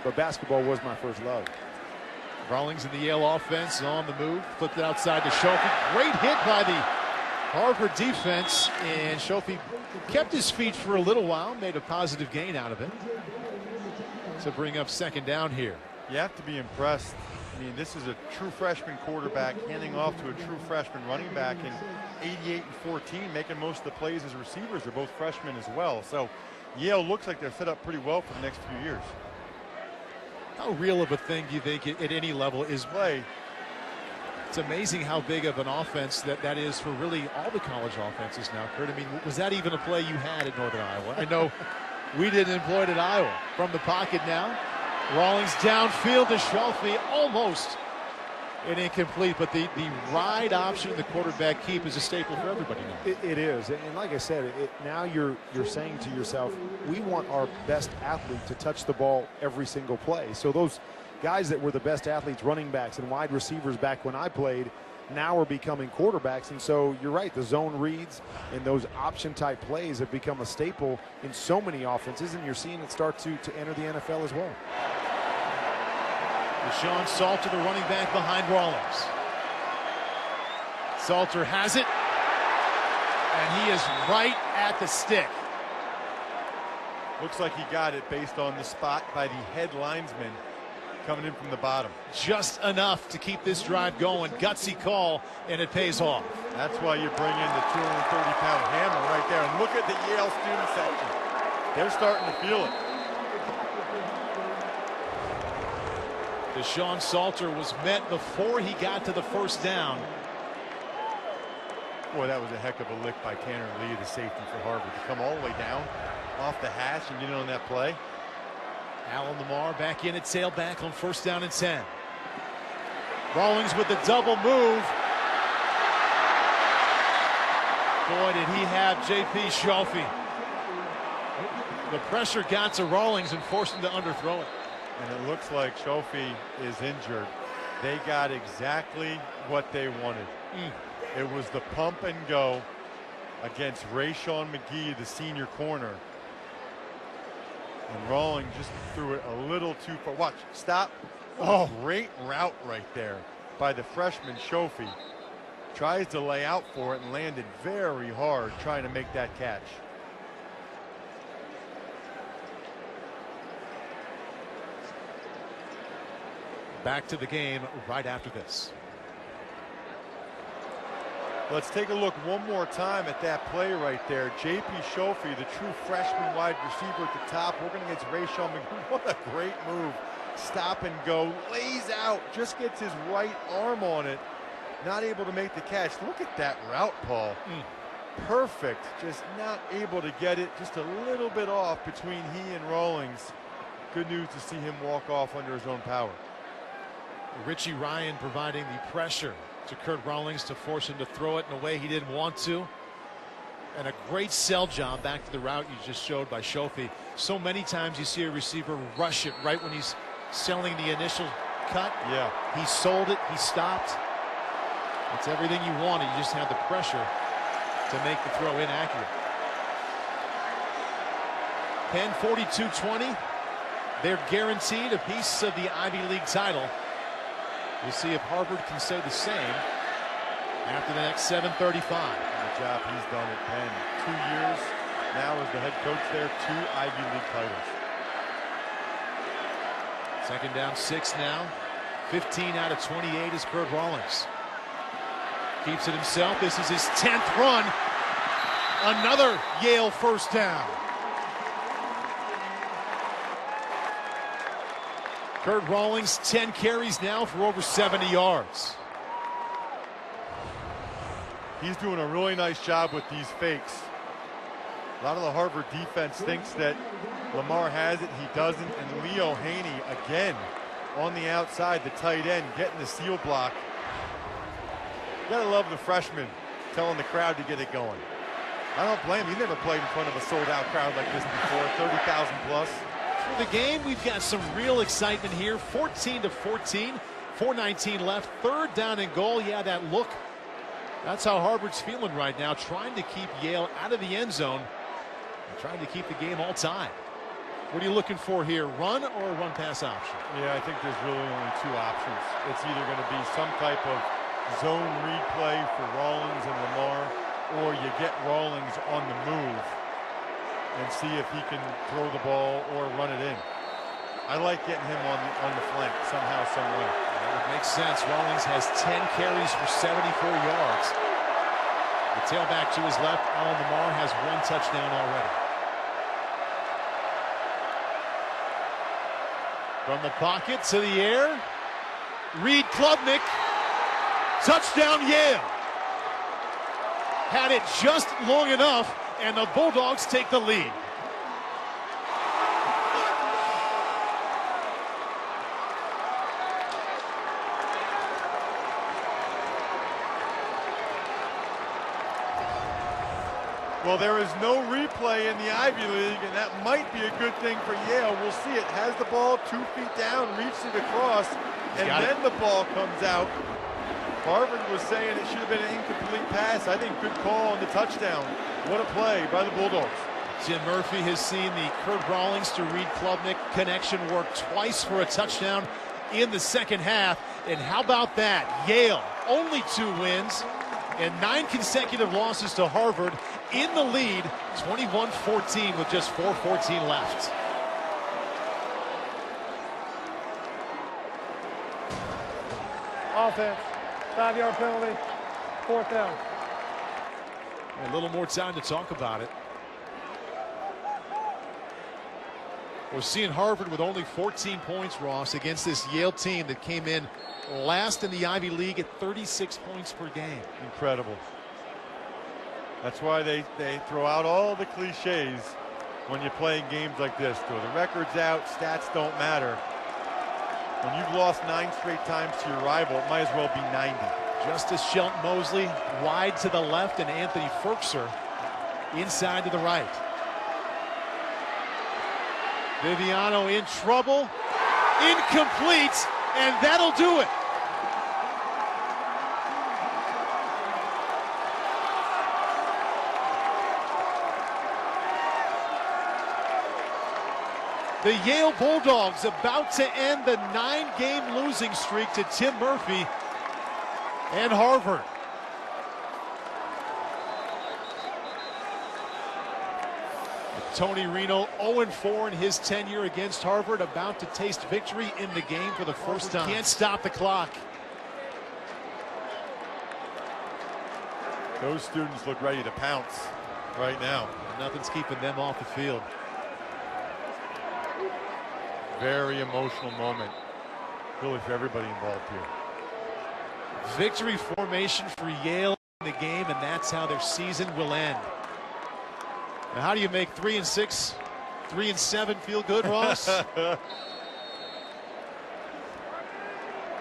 but basketball was my first love. Rawlings in the Yale offense on the move, flipped it outside to Shohfi. Great hit by the Harvard defense, and Shohfi kept his feet for a little while, made a positive gain out of it to bring up second down here. You have to be impressed. I mean, this is a true freshman quarterback handing off to a true freshman running back, and 88 and 14, making most of the plays as receivers. They're both freshmen as well. So Yale looks like they're set up pretty well for the next few years. How real of a thing do you think at any level is play? It's amazing how big of an offense that is for really all the college offenses now, Kurt. I mean, was that even a play you had at Northern Iowa? I know we didn't employ it at Iowa. From the pocket now, Rawlings downfield to Shohfi, almost an incomplete, but the ride option, the quarterback keep, is a staple for everybody now. It is, and like I said, now you're saying to yourself, we want our best athlete to touch the ball every single play. So those guys that were the best athletes, running backs and wide receivers back when I played, now are becoming quarterbacks. And so you're right, the zone reads and those option type plays have become a staple in so many offenses, and you're seeing it start to enter the NFL as well. Deshaun Salter, the running back behind Rawlings. Salter has it, and he is right at the stick. Looks like he got it based on the spot by the head linesman coming in from the bottom. Just enough to keep this drive going. Gutsy call, and it pays off. That's why you bring in the 230-pound hammer right there. And look at the Yale student section. They're starting to feel it. Deshaun Salter was met before he got to the first down. Boy, that was a heck of a lick by Tanner Lee, the safety for Harvard, to come all the way down off the hash and get in on that play. Alan Lamar back in at tailback on first down and 10. Rawlings with the double move. Boy, did he have J.P. Shohfi. The pressure got to Rawlings and forced him to underthrow it. And it looks like Shohfi is injured. They got exactly what they wanted. It was the pump and go against Rayshawn McGee, the senior corner. And Rawlings just threw it a little too far. Watch, stop. Oh, great route right there by the freshman Shohfi. Tries to lay out for it and landed very hard trying to make that catch. Back to the game right after this. Let's take a look one more time at that play right there. J.P. Shohfi, the true freshman wide receiver at the top, working against Rayshawn McGee. What a great move. Stop and go, lays out, just gets his right arm on it. Not able to make the catch. Look at that route, Paul. Perfect, just not able to get it, just a little bit off between he and Rawlings. Good news to see him walk off under his own power. Richie Ryan providing the pressure to Kurt Rawlings to force him to throw it in a way he didn't want to. And a great sell job back to the route you just showed by Shohfi. So many times you see a receiver rush it right when he's selling the initial cut. Yeah. He sold it, he stopped. It's everything you wanted. You just had the pressure to make the throw inaccurate. Penn 42-20. They're guaranteed a piece of the Ivy League title. We'll see if Harvard can say the same after the next 7:35. The job he's done at Penn. 2 years now as the head coach there, 2 Ivy League titles. Second down 6 now. 15 out of 28 is Kurt Rawlings. Keeps it himself. This is his 10th run. Another Yale first down. Kurt Rawlings, 10 carries now for over 70 yards. He's doing a really nice job with these fakes. A lot of the Harvard defense thinks that Lamar has it, he doesn't, and Leo Haney again on the outside, the tight end, getting the seal block. You gotta love the freshman telling the crowd to get it going. I don't blame him. He's never played in front of a sold-out crowd like this before, 30,000 plus. For the game, we've got some real excitement here. 14-14, 4:19 left, third down and goal. Yeah, that look. That's how Harvard's feeling right now, trying to keep Yale out of the end zone and trying to keep the game all tied. What are you looking for here, run or a run-pass option? Yeah, I think there's really only two options. It's either going to be some type of zone read play for Rawlings and Lamar, or you get Rawlings on the move and see if he can throw the ball or run it in. I like getting him on the flank somehow, some way. That would make sense. Rawlings has 10 carries for 74 yards. The tailback to his left, Alan Lamar, has 1 touchdown already. From the pocket to the air, Reed Klubnik, touchdown Yale. Had it just long enough, and the Bulldogs take the lead. Well, there is no replay in the Ivy League, and that might be a good thing for Yale. We'll see. It has the ball 2 feet down, reaches it across, and then the ball comes out. Harvard was saying it should have been an incomplete pass. I think good call on the touchdown. What a play by the Bulldogs. Tim Murphy has seen the Kurt Rawlings to Reed Klubnik connection work twice for a touchdown in the second half. And how about that? Yale, only 2 wins and 9 consecutive losses to Harvard, in the lead, 21-14 with just 4:14 left. Offense, 5-yard penalty, 4th down. A little more time to talk about it. We're seeing Harvard with only 14 points, Ross, against this Yale team that came in last in the Ivy League at 36 points per game. Incredible. That's why they throw out all the cliches when you're playing games like this. Throw the records out, stats don't matter. When you've lost 9 straight times to your rival, it might as well be 90. Justice Shelton Mosley wide to the left, and Anthony Ferkser inside to the right. Viviano in trouble, incomplete, and that'll do it. The Yale Bulldogs about to end the 9-game losing streak to Tim Murphy and Harvard. Tony Reno 0-4 in his tenure against Harvard, about to taste victory in the game for the first time. Can't stop the clock. Those students look ready to pounce right now. Nothing's keeping them off the field. Very emotional moment, really, for everybody involved here. Victory formation for Yale in the game, and that's how their season will end. Now, how do you make 3-6, 3-7 feel good, Ross?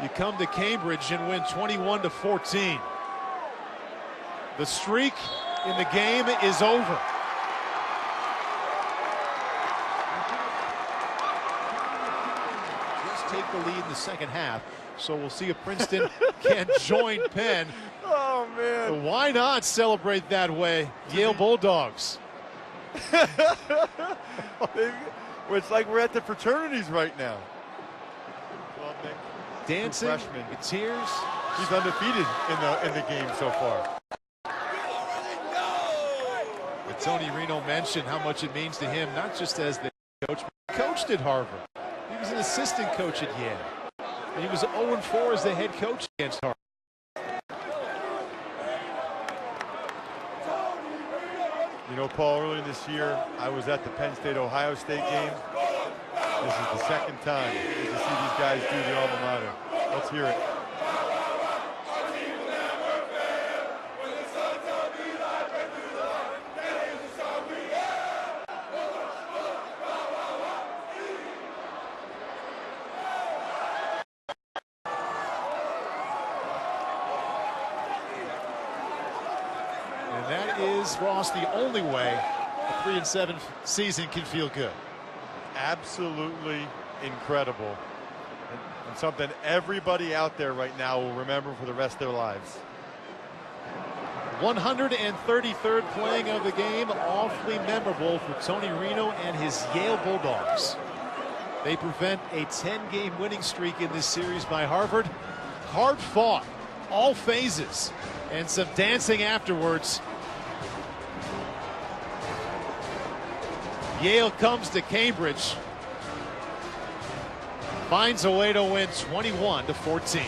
You come to Cambridge and win 21-14. The streak in the game is over. Just take the lead in the second half, so we'll see if Princeton can join Penn. Oh, man. Why not celebrate that way, Yale Bulldogs? It's like we're at the fraternities right now. Dancing, freshman. tears. He's undefeated in the game so far. But Tony Reno mentioned how much it means to him, not just as the coach, but coached at Harvard. He was an assistant coach at Yale. And he was 0-4 as the head coach against Harvard. You know, Paul, earlier this year, I was at the Penn State-Ohio State game. This is the second time to see these guys do the alma mater. Let's hear it. And that is, Ross, the only way a 3-7 season can feel good. Absolutely incredible. And something everybody out there right now will remember for the rest of their lives. 133rd playing of the game, awfully memorable for Tony Reno and his Yale Bulldogs. They prevent a 10-game winning streak in this series by Harvard. Hard fought, all phases, and some dancing afterwards. Yale comes to Cambridge, finds a way to win 21-14.